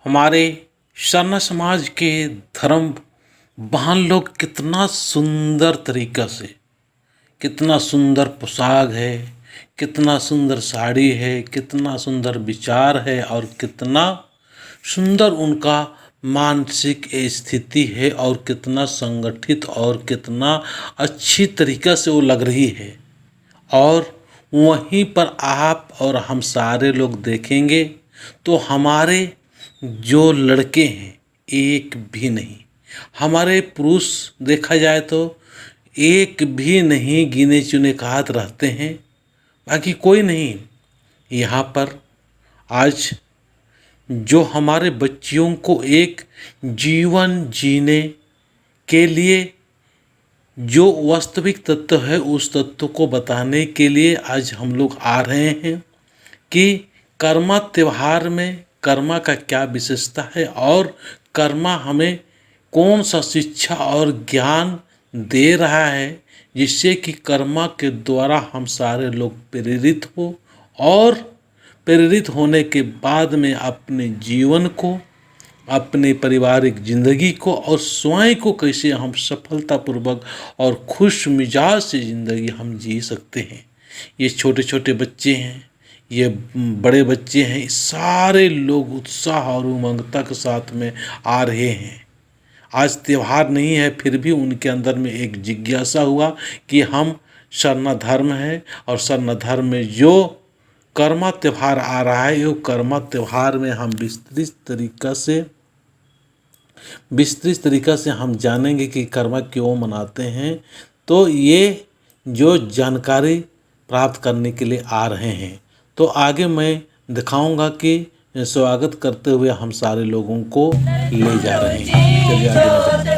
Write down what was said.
हमारे सरना समाज के धर्म बहन लोग कितना सुंदर तरीक़ा से, कितना सुंदर पोशाक है, कितना सुंदर साड़ी है, कितना सुंदर विचार है और कितना सुंदर उनका मानसिक स्थिति है और कितना संगठित और कितना अच्छी तरीक़ा से वो लग रही है। और वहीं पर आप और हम सारे लोग देखेंगे तो हमारे जो लड़के हैं एक भी नहीं, हमारे पुरुष देखा जाए तो एक भी नहीं, गिने चुने हाथ रहते हैं, बाकी कोई नहीं। यहाँ पर आज जो हमारे बच्चियों को एक जीवन जीने के लिए जो वास्तविक तत्व है उस तत्व को बताने के लिए आज हम लोग आ रहे हैं कि कर्मा त्यौहार में कर्मा का क्या विशेषता है और कर्मा हमें कौन सा शिक्षा और ज्ञान दे रहा है, जिससे कि कर्मा के द्वारा हम सारे लोग प्रेरित हो और प्रेरित होने के बाद में अपने जीवन को, अपने पारिवारिक ज़िंदगी को और स्वयं को कैसे हम सफलतापूर्वक और खुश मिजाज से ज़िंदगी हम जी सकते हैं। ये छोटे छोटे बच्चे हैं, ये बड़े बच्चे हैं, सारे लोग उत्साह और उमंगता के साथ में आ रहे हैं। आज त्यौहार नहीं है फिर भी उनके अंदर में एक जिज्ञासा हुआ कि हम सरना धर्म है और सरना धर्म में जो कर्मा त्यौहार आ रहा है, वो कर्मा त्यौहार में हम विस्तृत तरीक़ा से हम जानेंगे कि कर्मा क्यों मनाते हैं। तो ये जो जानकारी प्राप्त करने के लिए आ रहे हैं, तो आगे मैं दिखाऊंगा कि स्वागत करते हुए हम सारे लोगों को ले जा रहे हैं। चलिए आगे